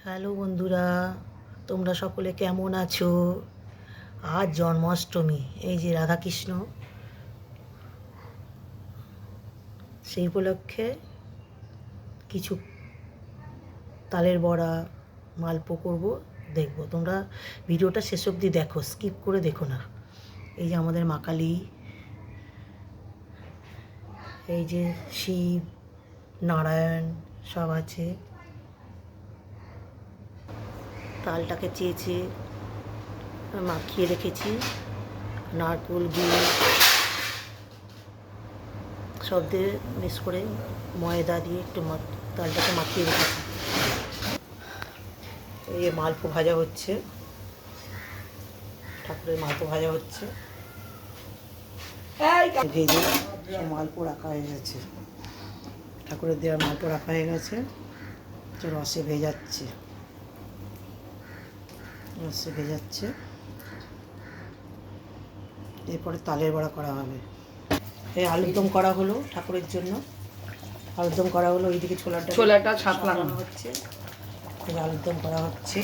Hello বন্ধুরা, তোমরা সকলে কেমন আছো? আজ জন্মাষ্টমী, এই যে রাধাকৃষ্ণ, সেই উপলক্ষে কিছু তালের বড়া মালপো করব, দেখবো। তোমরা ভিডিওটা শেষ অবধি দেখো, স্কিপ করে দেখো না। এই যে আমাদের মা কালী, এই যে শিব, নারায়ণ সব আছে। তালটাকে চেয়েছে মাখিয়ে রেখেছি, নারকেল গুড় সব দিয়ে মিক্স করে ময়দা দিয়ে একটু তালটাকে মাখিয়ে রেখেছি। এই যে মালপো ভাজা হচ্ছে, ঠাকুরের মালপো ভাজা হচ্ছে, ভেজে সব মালপো রাখা হয়ে গেছে। ঠাকুরের দেওয়ার মালপো রাখা হয়ে গেছে, রসে ভেজাচ্ছে, রসে ভেজাচ্ছে। এরপরে তালের বড়া করা হবে। এই আলুর দম করা হলো ঠাকুরের জন্য, আলুর দম করা হলো। ওইদিকে ছোলাটা ছাতলানো হচ্ছে, আলুর দম করা হচ্ছে।